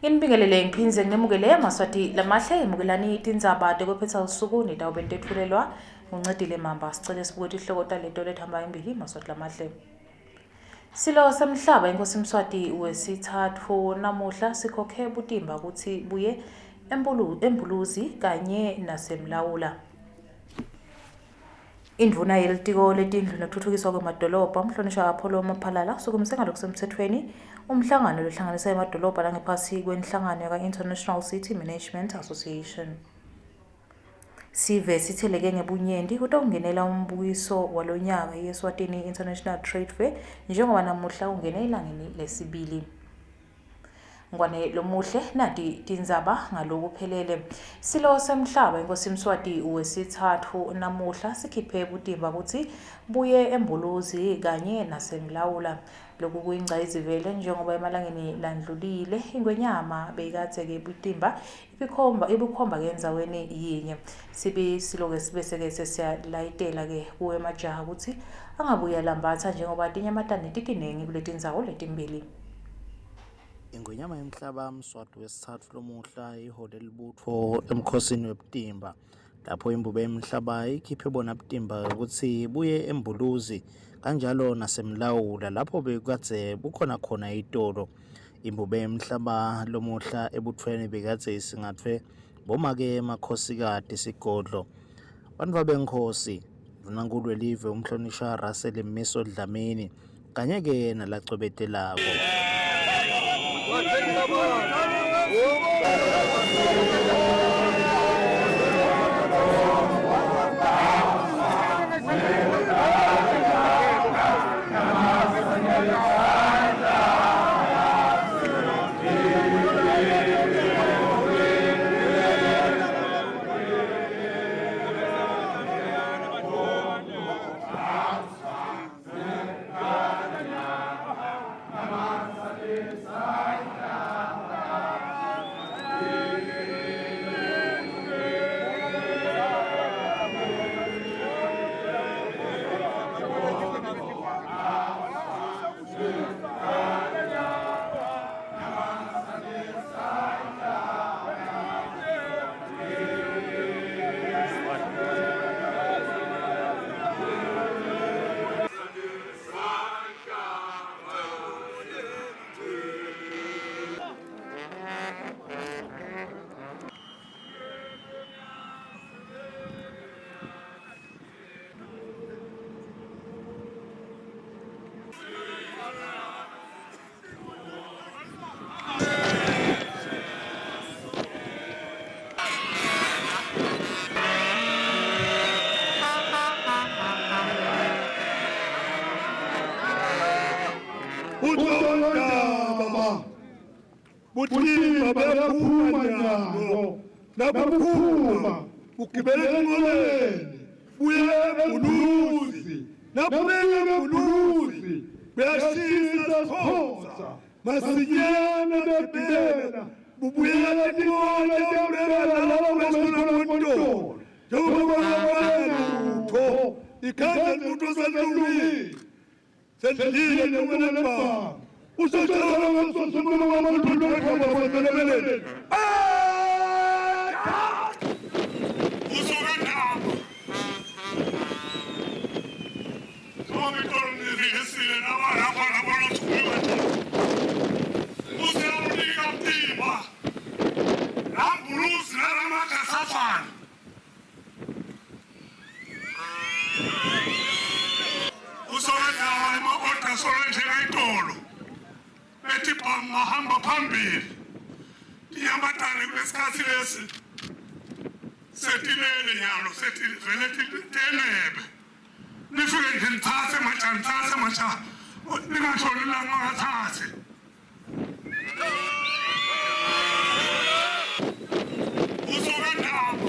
Nginibingelele ngiphinze nginemukele maswati lamahle emukelani tindzaba tekwephetsa usuku nitawube nitetfulelwa nguncedile mamba sicele sibuke tihloko taleto lethamba imbili maswati lamahle. Silo semhlaba inkosi Mswati wesithatfu namuhla sikhokhe butimba kutsi buye embuluzi kanye nasemlawula. Indvuna yelitiko letindlu nekutfutfukiswa kwemadolobha umhlonishwa Apollo Maphalala sukumise ngalokusemtsetfweni umhlangano lohlanganisa emadolobha langephasi kwenhlangano yaka-International City Management Association. Sive sitheleke ngebunyenti kutokungenela umbukiso walonyaka ye-Eswatini International Trade Fair njengoba namuhla ungene elangeni lesibili. Ngwane lomuhle nati tindzaba ngalokuphelele. Silo semhlaba inkosi Mswati wesithatfu namuhla sikhiphe butimba kutsi buye embuluzi kanye nasemlawula. Lokhu kuyingcayizivele njengoba emalangeni landlulile ingwenyama beyikatseke butimba ibikhomba kendzaweni yinye. Siloke sibeseke sesiyalayitela ke kuwe emajaha kutsi angabuya lambatsa njengoba tinyamatane titinengi kuletindzawo letimbili. Ingwenyama yemhlaba Mswati wesithathu lomuhla ihole libutfo emkhosini webutimba lapho imbube yemhlaba ikhiphe bona butimba ukuthi buye embuluzi kanjalo nasemlawula lapho bekadze bukhona khona itolo. Imbube yemhlaba lomuhla ebutfweni bekadze isingathwe bomake makhosikati sigodlo. Bantfu benkhosi Ndvunankhulu welive umhlonisha Russell Mmiso Dlamini kanye ke nalacwebetelako. Butimba bayaphuma nyalo nabaphuma ugibele engoleni buye embuluzi nabuye embuluzi beyashisa sikhoza masinyane begibela bubuyela etikole tembela labo besona kontolo njengoba lutho ikhanda lutho selulile sendile nokwenelba usacala ngasosona ngamadolo kwabafanelele usokandaba somi tolni risile nabana bana bana tsuwa useulika mtimba ambuluzi naramaka safana usokandaba ema-order solenjela itolo bethi mahamba phambili tiyamatane kulesikhathi lesi setilele nyalo vele tenebe nifike nje nithathe matsha ningatshoni la ngingathathi usokandaba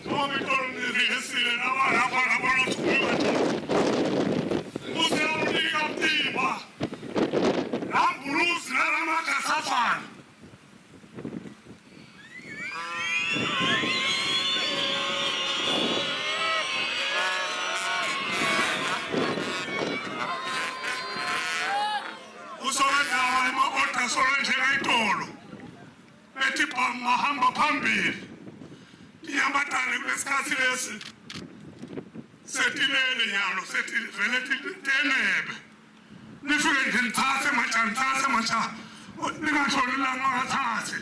somi tolni risile nabana tsuwa useulika mtimba ambuluzi naramaka safana mahamba phambili iyamatane kwesikhathi lesi setilele nyalo setivele tenebe nifike nje nithathe macha ningatholi la ngathathe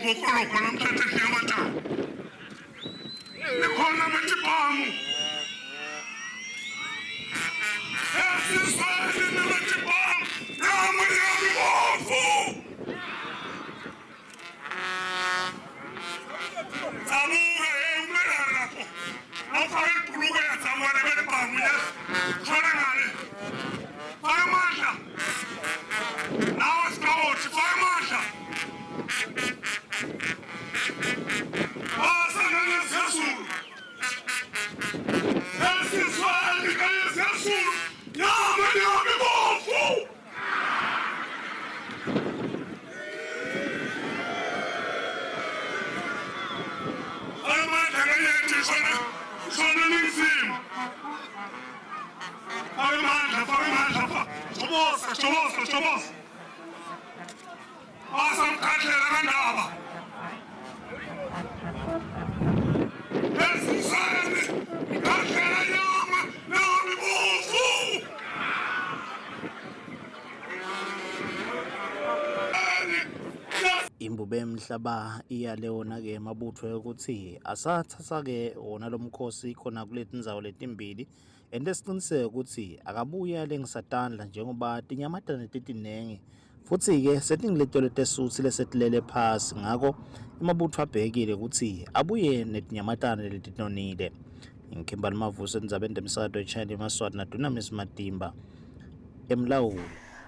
ngokoloko namthathe ngematana nikhona betibhamu esiswali nebetibhamu namanyami bofu sabuka umelana lapho awufake ibhuluko yazamwa nebetibhamu shona ngale fake amandla nawe sikawuthi fake amandla Chobosa. Asamkhathela kandaba. Esisane, khathela nyama, nami bofu. Imbube emhlaba iyaleona ke emabutho ukuthi asathatha ke wona lomkhosi khona kuleti ndzawo letimbili endesiqiniseke ukuthi akabuya lengisatandla njengoba tinyamatane titinenge futhi ke setingiletelo tesuthi lesetilele phasi ngako emabutho abhekile ukuthi abuye netinyamatane letitonile Ngimbali Mavuso endzabeni temsakato eChina eMaswati naDunamis Matimba emlawuli.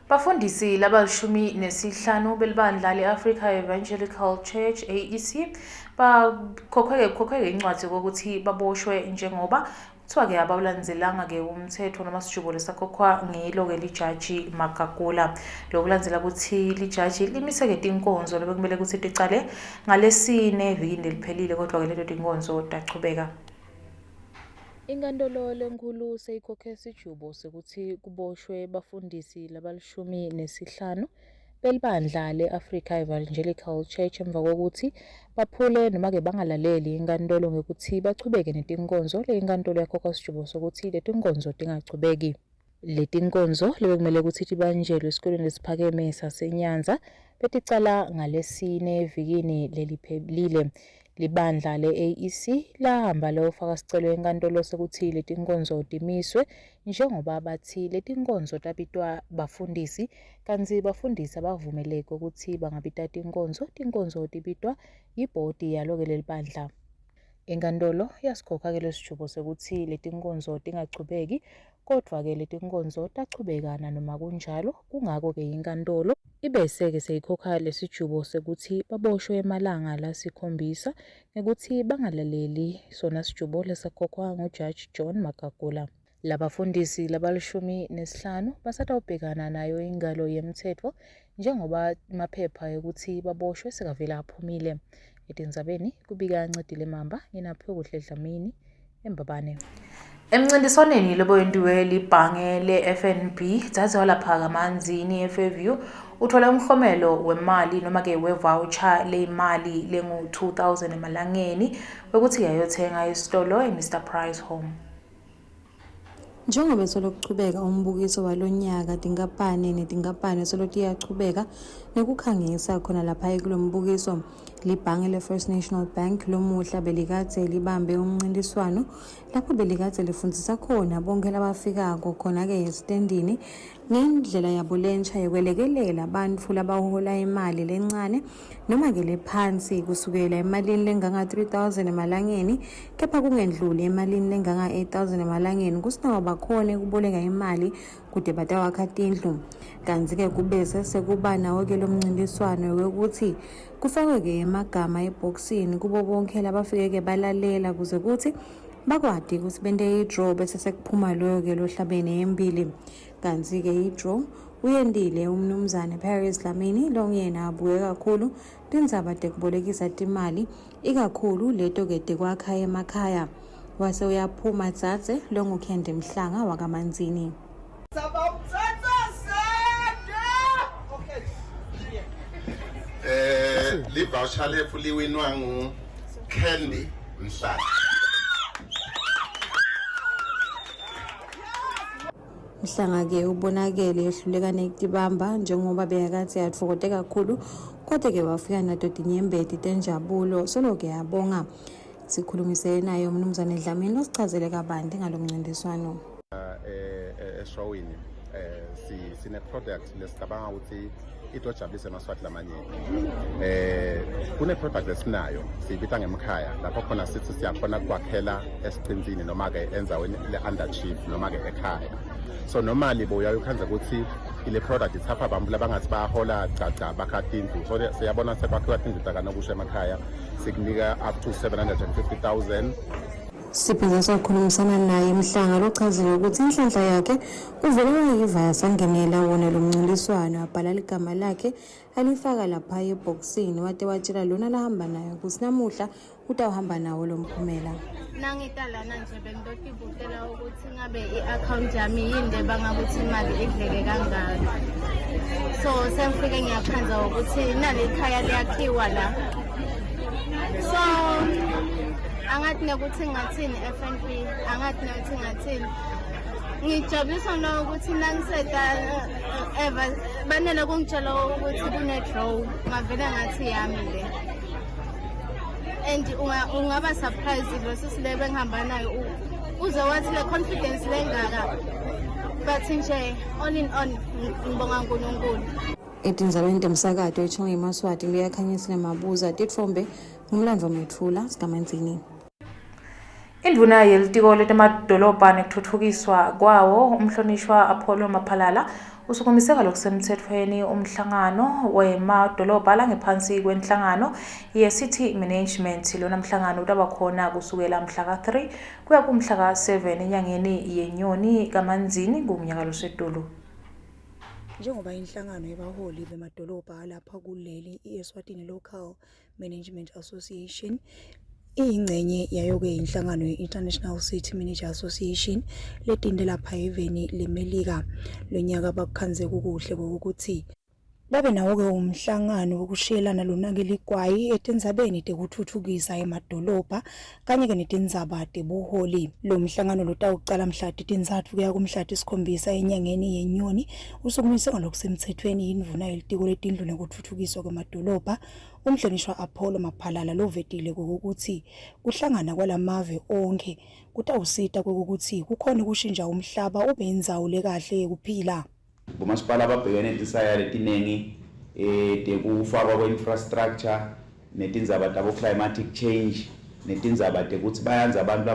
Bafundisi labalishumi nesihlanu belibandla le-Africa Evangelical Church AEC bakhokhwe incwadi kokuthi baboshwe njengoba kuthiwa-ke abawulandelanga-ke umthetho noma sijubo lesakhokhwa ngilo-ke lijaji Magagula. Lokulandzela ukuthi lijaji limise-ke tinkonzo lebekumele ukuthi ticale ngalesine evikini leliphelile kodwa-ke leto tinkonzo tachubeka. Inkantolo lenkulu seyikhokhe isijubo sekuthi kuboshwe bafundisi labalishumi nesihlanu belibandla le-Africa Evangelical Church emva kokuthi baphule noma-ke bangalaleli inkantolo ngekuthi bachubeke netinkonzo le-inkantolo yakhokha isijubo sokuthi letinkonzo tingachubeki. Letinkonzo lebekumele ukuthi tibanjelwe esikoleni lesiphakeme saseNyanza beticala ngalesine evikini leliphelile. Libandla le-AEC lahamba lofaka sicelo enkantolo sekuthi letinkonzo timiswe njengoba bathi letinkonzo tabitwa bafundisi kanti bafundisi abavumeleke ukuthi bangabita tinkonzo tibitwa yibhodi yalo-ke lelibandla. Inkantolo yasikhokha-ke lesijubo sekuthi letinkonzo tingachubeki kodwa-ke letinkonzo tachubekana noma kunjalo kungako-ke inkantolo ibese-ke seyikhokha lesijubo sekuthi baboshwe emalanga lasikhombisa ngekuthi bangalaleli sona sijubo lesakhokhwa nguJaji John Magagula. Labafundisi labalishumi nesihlanu basatawubhekana nayo ingalo yemthetho njengoba amaphepha yokuthi baboshwe sekavela aphumile. Etindzabeni kubika Ncedile Mamba nginaphe kuhle Dlamini eMbabane. Emncintiswaneni loboyendiwe libhange le-FNB dzadze walapha kamanzini eFairview uthola umhlomelo wemali noma-ke we-voucher leyimali lengu-2,000 emalangeni wekuthi yayothenga isitolo eMr Price Home. Njengoba solokuchubeka umbukiso walonyaka tinkampani netinkampani solotiyachubeka nekukhangisa khona lapha kulombukiso libhange le-First National Bank lomuhla belikadze libambe umncintiswano lapho belikadze lifundisa khona bonke labafikako khona-ke esitendini ngendlela yabo lensha yokwelekelela abantu labahola imali lencane noma-ke lephansi kusukela emalini lenganga-3,000 emalangeni kepha kungendluli emalini lenganga-8,000 emalangeni kusinawo bakhone kuboleka imali kude batawakha tindlu. Kanti-ke kubese sekuba nawo-ke lo mncintiswano wekuthi kufakwe-ke amagama ebhokisini kubo bonke labafike-ke balalela kuze kuthi bakwadi ukuthi bente i-draw bese sekuphuma loyo-ke lohlabene embili. Kanti-ke i-draw Uyendile umnumzane Paris Dlamini longiyena abuye kakhulu tindzaba tekubolekisa timali ikakhulu leto kete kwakha emakhaya. Wase uyaphuma Dzadze longuKhendi Mhlanga wakaManzini. Livoucher lefu liwinwa nguKhendi Mhlanga. Mhlanga ke ubonakele ehluleka nekutibamba njengoba bekathe atfokote kakhulu kodwa ke wafika nato tinyembeti tenjabulo solo ke yabonga. Sikhulumisene naye umnumzane Dlamini osichazele kabanti ngalomncintiswano. Eshowini sine product lesicabanga ukuthi itojabulisa emaswati lamanyeni. Kune product lesinayo siyibita ngemkhaya lapho khona sithi siyakhona ukwakhela esiqinzini noma ke enzaweni le-underchief noma ke ekhaya. So normally boyayukhanza ukuthi ile product ithapha abantu labangathi bahola caca bakhatindlu. So siyabona sekwakhiwa indlu takanokusha emakhaya sikunika up to 750,000. Siphinde sakhulumisana naye Mhlanga lochazile ukuthi inhlanhla yakhe uvele wayiva yasangenela wona lo mncintiswano abhala ligama lakhe alifaka lapha eboxini wate watshela lona lahamba nayo ukuthi namuhla utawuhamba nawo lo mphumela. Nangitala nje bengidotibutela ukuthi ngabe i-account yami yinde bangakuthi imali idleke kangaka. So sengifike ngiyaphanza ukuthi nalikhaya liyakhiwa la. So angathi nekuthi ngathini FNB angathi nekuthi ngathini ngijabulisa lo ukuthi nangiseta eva banele kungitshela ukuthi kune draw ngavela ngathi yami le and ungaba surprised lo sisilebe ngihamba nayo uze wathi le confidence lengaka but nje all in all ngibonga uNkulunkulu. Etindzabeni temsakato echonge emaswati liyakhanyisile mabuza titfombe ngumlandvo Methula sikaManzini. Indvuna yelitiko letemadolobha nekutfutfukiswa kwawo umhlonishwa Apollo Maphalala usukumise ngalokusemtsetfweni umhlangano wemadolobha langephansi kwenhlangano ye-City Management. Lona mhlangano utaba khona kusukela mhla ka-3 kuya kumhla ka-7 enyangeni yeNyoni kaManzini kumnyaka losedulu. Njengoba inhlangano yabaholi bemadolobha lapha kuleli iEswatini Local Management Association iyingcenye yayo-ke inhlangano ye-International City Manager Association letinde lapha eveni leMelika lonyaka bakukhanze kukuhle kokuthi babe nawo-ke umhlangano wokushiyelana lona-ke ligwayi etindzabeni tekutfutfukisa emadolobha kanye-ke netindzaba tebuholi. Lo mhlangano lotawucala mhla ti-3 kuya kumhla ti-7 enyangeni yeNyoni usukumise ngalokusemtsetfweni yindvuna yelitiko letindlu nekutfutfukiswa kwemadolobha umhlonishwa Apollo Maphalala lovetile kokuthi kuhlangana kwalamave onke kutawusita kokuthi kukhona ukushintsha umhlaba ube indzawo lekahle yekuphila. Bomasipala ababhekene netisaya letinengi tekufakwa kwe-infrastructure netindzaba tabo climatic change netindzaba tekuthi bayanza abantu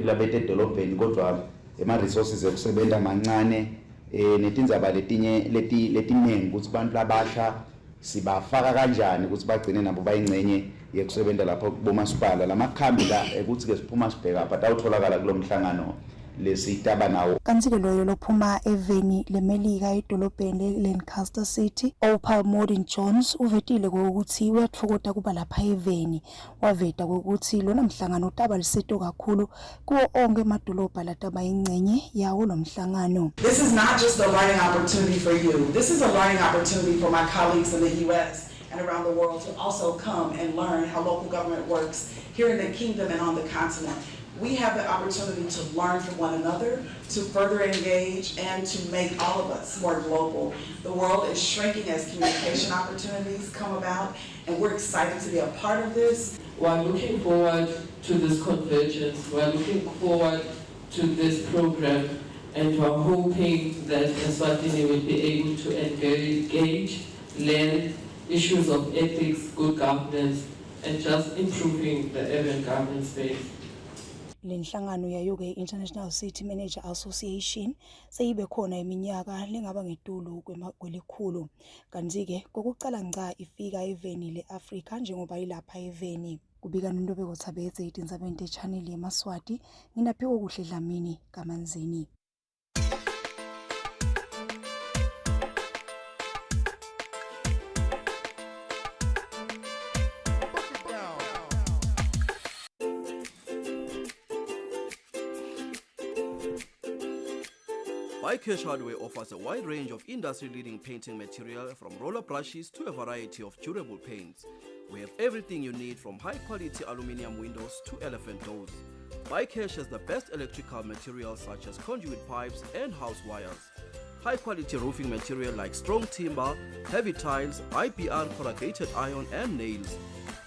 labete edolobheni kodwa ema-resources ekusebenta mancane netindzaba letinengi ukuthi abantu labasha sibafaka kanjani ukuthi bagcine nabo bayingcenye yekusebenta lapho bomasipala. Lamakhambi la ukuthi-ke siphuma sibheka apha tawutholakala kulo mhlangano lesitaba nawo. Kanti-ke loyo lophuma eveni leMelika edolobheni le-Lancaster City Opal Modern Jones uvetile kokuthi uyatfokota kuba lapha eveni waveta kokuthi lona mhlangano utaba lisito kakhulu kuwo onke emadolobha lataba ingcenye yawo lo mhlangano. This is not just a learning opportunity for you. This is a learning opportunity for my colleagues in the US and around the world to also come and learn how local government works here in the kingdom and on the continent. We have the opportunity to learn from one another, to further engage, and to make all of us more global. The world is shrinking as communication opportunities come about, and we're excited to be a part of this. We're looking forward to this convergence. We're looking forward to this program, and we're hoping that Eswatini will be able to engage, learn issues of ethics, good governance, and just improving the urban government space. Lenhlangano yayo-ke International City Manager Association seyibe khona iminyaka lengaba ngetulu kwelikhulu. Kanti-ke kokucala nca ifika eveni le-Afrika njengoba ilapha eveni. Kubika Nondobeko Thabetse itindzabeni te-channel yeMaswati nginaphiko kuhle Dlamini kaManzini. BuyCash Hardware offers a wide range of industry-leading painting material from roller brushes to a variety of durable paints. We have everything you need from high-quality aluminum windows to elephant doors. BuyCash has the best electrical materials such as conduit pipes and house wires. High-quality roofing material like strong timber, heavy tiles, IPR, corrugated iron and nails.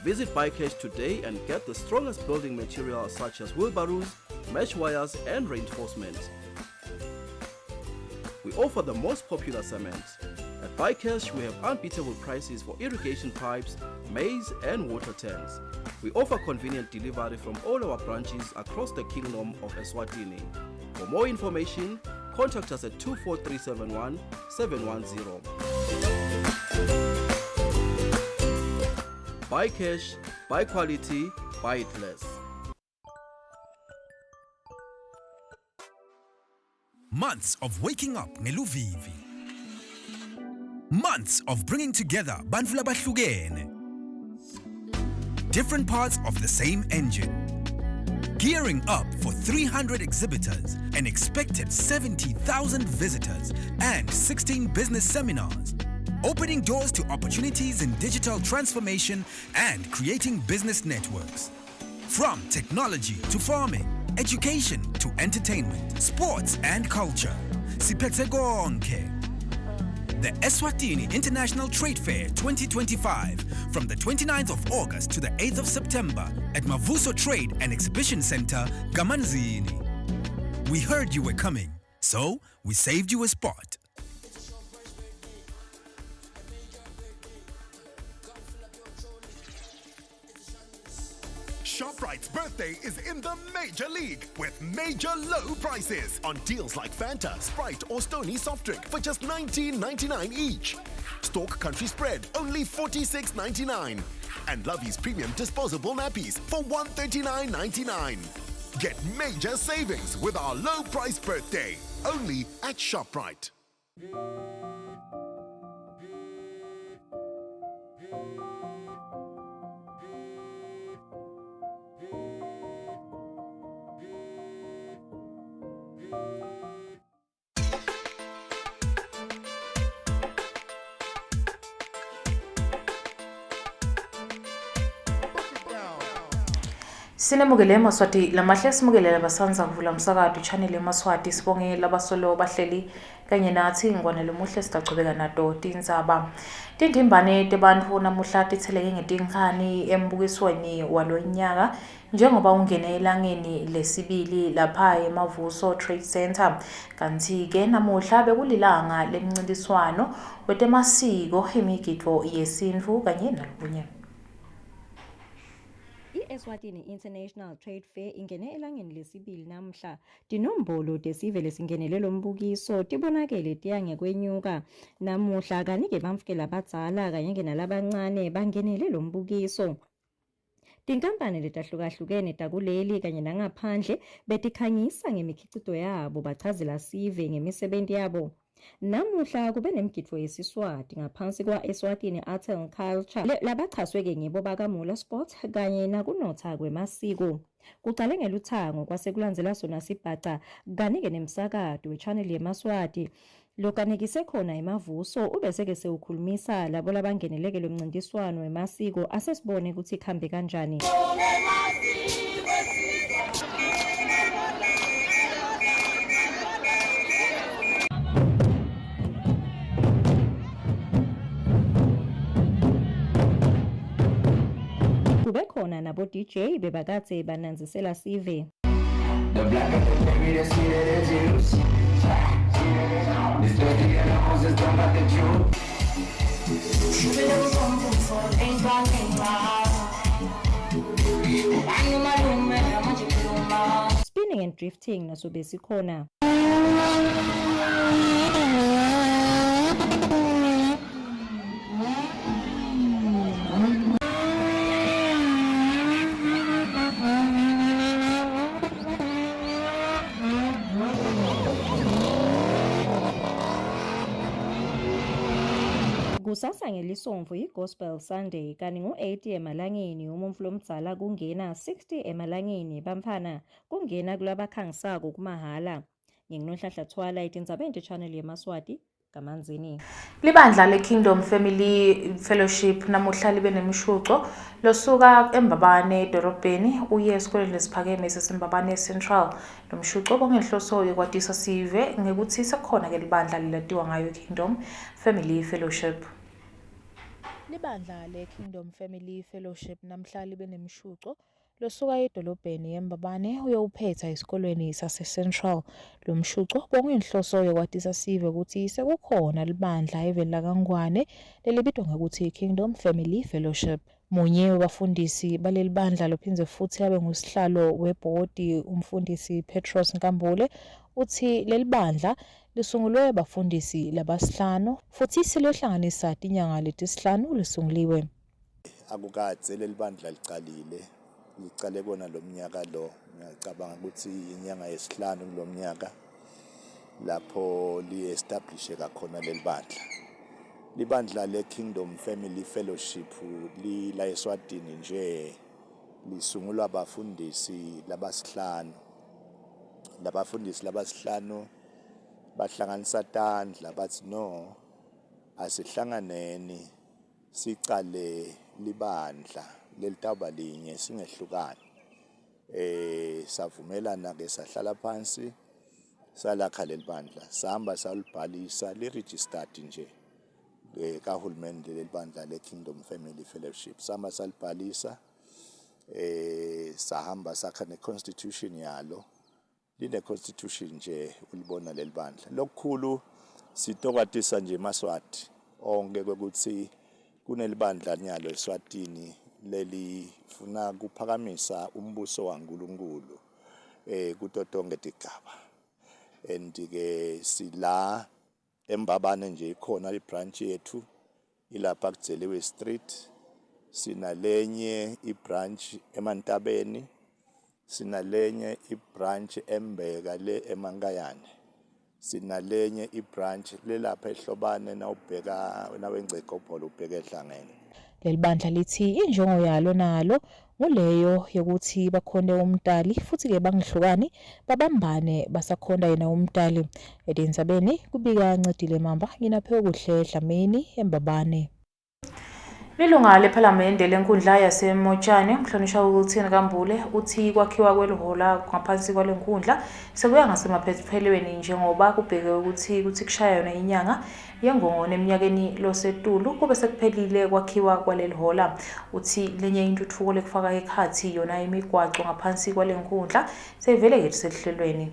Visit BuyCash today and get the strongest building materials such as wheelbarrows, mesh wires and reinforcements. We offer the most popular cement. At BuyCash, we have unbeatable prices for irrigation pipes, maize and water tanks. We offer convenient delivery from all our branches across the Kingdom of Eswatini. For more information, contact us at 24371 710. BuyCash, buy quality, buy it less. Months of waking up Neluvivi. Months of bringing together Banfula Bahlukene. Different parts of the same engine. Gearing up for 300 exhibitors, an expected 70,000 visitors, and 16 business seminars. Opening doors to opportunities in digital transformation and creating business networks. From technology to farming, education to entertainment, sports and culture. Siphethe konke. The Eswatini International Trade Fair 2025 from the 29th of August to the 8th of September at Mavuso Trade and Exhibition Center, Gamanzini. We heard you were coming, so we saved you a spot. ShopRite's birthday is in the major league with major low prices on deals like Fanta, Sprite or Stony soft drink for just $19.99 each. Stork Country Spread, only $46.99. And Lovey's Premium Disposable Nappies for $139.99. Get major savings with our low price birthday, only at ShopRite. Sinemukele eMaswati lamahle simukele labasanza kuvula umsakado channel eMaswati sibonge labasolo bahleli kanye nathi ngwanele muhle sitachubeka nato tindzaba tindimbane tebantfu namuhla titheleke ngetinkani embukisweni walonyaka njengoba ungene elangeni lesibili lapha eMavuso Trade Center kanti ke namuhla bekulilanga lemncintiswano wetemasiko emigidvo yesintfu kanye nalunye. Eswatini International Trade Fair ingene elangeni lesibili namhla. Tinombolo tesive lesingenele lo mbukiso tibonakele tiyange kwenyuka namuhla kanike bamfukela abadzala kanye nalabancane bangenele lo mbukiso. Tinkampani letahlukahlukene takuleli kanye nangaphandle betikhangisa ngemikhicido yabo bachazela sive ngemisebenzi yabo. Namuhla kube nemigidvo yesiswati ngaphansi kwa Eswatini Art and Culture labachasweke ngibo bakamula Sport kanye nakunotha kwemasiko. Kucale ngeluthango kwase kulandzela sona sibhaca kanike nemsakado wechannel yeMaswati lokanekise khona eMavuso ubeseke sewukhulumisa labo labangeneleke lo mncintiswano wemasiko asesibone ukuthi khambe kanjani. Kube khona nabo DJ bebakatse bananzisela sive. The black and the baby, the sweet as juice. This dirty and the houses don't got the juice. She will never come to fall, ain't gone, ain't gone. Spinning and drifting naso besikhona. Kusasa ngelisomvu iGospel Sunday kani ngo-8 emalangeni umumflo omdzala kungena 60 emalangeni bamfana kungena kulabakhangisako kumahala. nginginohlahla Twilight indzabeni channel yeMaswati kamanzini. Libandla le-Kingdom Family Fellowship namuhla libe nemishuco losuka eMbabane edorobheni uye esikoleni lesiphakeme sesiMbabane Central. Lo mshuco bongenhloso yokwatisa sive ngekuthi sekhona ke libandla lilatiwa ngayo Kingdom Family Fellowship. Libandla le-Kingdom Family Fellowship namhla libe nemishuco losuka edolobheni yeMbabane uyowuphetha esikolweni sase-Central. Lo mshuco bongenhloso yokwatisa sive ukuthi sekukhona libandla evela kaNgwane lelibitwa ngokuthi Kingdom Family Fellowship. Munye wabafundisi baleli bandla lophindze futhi abe ngusihlalo webhodi umfundisi Petros Nkambule uthi leli bandla lisungulwe abafundisi labasihlanu futhi silohlanganisa tinyanga letisihlanu lisunguliwe. Akukadze leli bandla licale kona lo mnyaka lo, ngiyacabanga ukuthi inyanga yesihlanu kulo mnyaka lapho li-establishe kakhona leli bandla. Libandla le-Kingdom Family Fellowship la eSwatini nje lisungulwa abafundisi labasihlanu. Labafundisi labasihlanu bahlanganisa tandla bathi no asihlanganeni sicale libandla lelitaba linye singehlukani. Savumelana ke sahlala phansi salakha leli bandla sahamba salibhalisa li-registered nje kahulumeni leli bandla le-Kingdom Family Fellowship. Sahamba salibhalisa sahamba sakha ne-constitution yalo. Line-constitution nje ulibona leli bandla. Lokukhulu sitokwatisa nje eMaswati onke kwekuthi kunelibandla nyalo eSwatini lelifuna kuphakamisa umbuso waNkulunkulu kuto tonke tigaba. And-ke sila eMbabane nje ikhona ibranch yethu ilapha kuDzeliwe Street, sinalenye ibranch eMantabeni, sinalenye ibranch eMbeka le eMankayane, sinalenye ibranch lelapha eHlobane nawubheka nawengcegobhola ubheka eDlangene. Leli bandla lithi injongo yalo nalo nguleyo yokuthi bakhonde umtali futhi ke bangihlukani babambane basakhonda yena umtali. Edindzabeni kubika Ncedile Mamba nginaphe ukuhle Dlamini eMbabane. Lilunga lePhalamende lenkundla yaseMotshane umhlonishwa uWilton Nkambule uthi kwakhiwa kwelihola ngaphansi kwalenkundla sekuya ngasemaphethelweni njengoba kubhekwe ukuthi kushaya yona inyanga yengongo eminyakeni losetulu kube sekuphelile kwakhiwa kwalelihola. Uthi lenye intuthuko lekufaka ekhathi yona imigwaco ngaphansi kwalenkundla sevele ke lisehlelweni.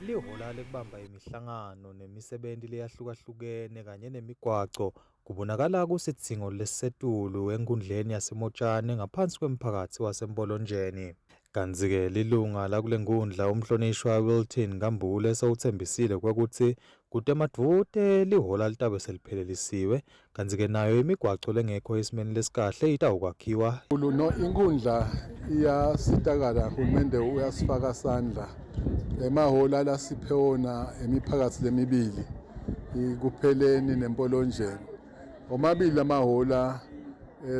Lihola lekubamba imihlangano nemisebenzi leyahlukahlukene kanye nemigwaco kubonakala kusidzingo lesetulu enkundleni yaseMotshane ngaphansi kwemphakathi wasembolonjeni. Kanzi-ke lilunga lakule nkundla umhlonishwa Wilton Nkambule sewuthembisile kwekuthi kutemadvute lihola litabe seliphelelisiwe kanzi-ke nayo imigwaco lengekho esimeni lesikahle itawukwakhiwa. Inkundla iyasitakala, uhulumende uyasifaka sandla. Emahola lasipheona imiphakathi lemibili kupheleni nempolonjeni. Omabili amahola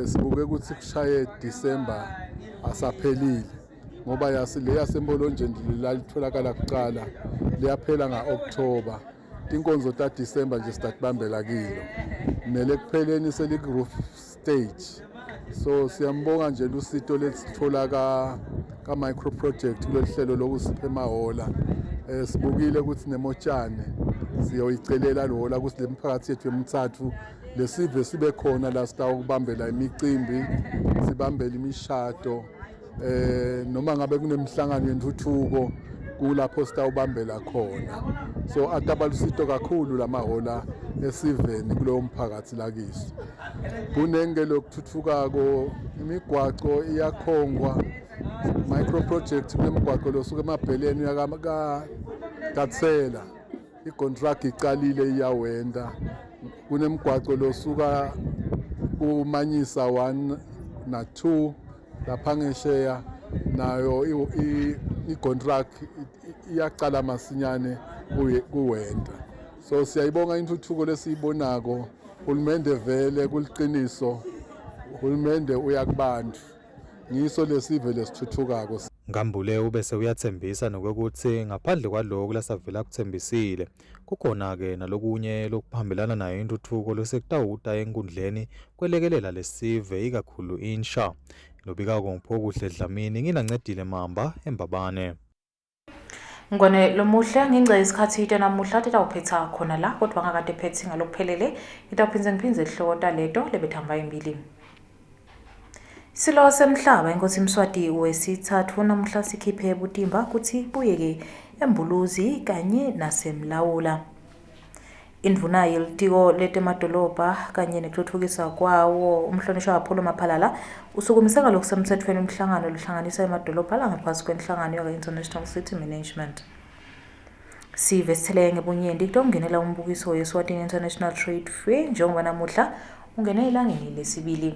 sibuke ukuthi kushaye December asaphelile ngoba yasempolonjeni lalitholakala kuqala liyaphela nga-October. Tinkonzo ta December nje sitatibambela kilo kumele kupheleni seli-roof stage. So siyambonga nje lusito lesithola ka-micro project kulolu hlelo lokusipha emahola. Sibukile ukuthi neMotshane siyoyicelela lohola ukuthi le miphakathi yethu emithathu lesive sibe khona la sitawukubambela imicimbi, sibambela imishado, noma ngabe kunemhlangano yentuthuko kulapho sitawubambela khona. So atabalusito kakhulu lamahola esiveni kulowo mphakathi lakiso. Kunengelo lokuthuthukako, imigwaco iyakhongwa, micro project kunemigwaco losuka emabheleni kaTsela icontract iqalile iyawenda. Kunemigwaco losuka kuManyisa 1 na 2 lapha ngesheya nayo icontract iyaqala masinyane kuwenda. So siyayibonga intuthuko lesiyibonako. Uhulumende vele kuliqiniso, uhulumende uyakubantu ngiso lesive lesithuthukako. Ngambule ubese uyathembisa nokuthi ngaphandle kwaloko lasavela kuthembisile kukhona ke nalokunye lokuphambelana nayo intuthuko losekutawuta enkundleni kwelekelela lesive ikakhulu insha. Lobika ngophokuhle Dlamini nginancedile Mamba eMbabane. Ngone lomuhle ngingce isikhathi namuhla titawuphetha khona la kodwa ngakade phethe ngalokuphelele ngitawuphinze ehlota leto lebethamba imbili. Silo semhlaba inkosi Mswati wesithathu namuhla sikhiphe ebutimba kuthi buyeke embuluzi kanye nasemlawula. Indvuna yelitiko letemadolobha kanye nekuthuthukiswa kwawo umhlonishwa kaPholo Maphalala usukumise ngalokusemthethweni umhlangano lohlanganisa emadolobha langaphansi kwenhlangano ye-International City Management. Sive sithele ngebunyenti kutongenela umbukiso we-Eswatini International Trade Fair njengoba namuhla ungene elangeni lesibili.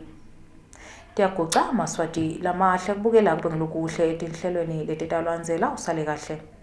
Tiyaguca Maswati lamahle kubukela kube ngilokuhle etinhlelweni letitalwanzela usale kahle.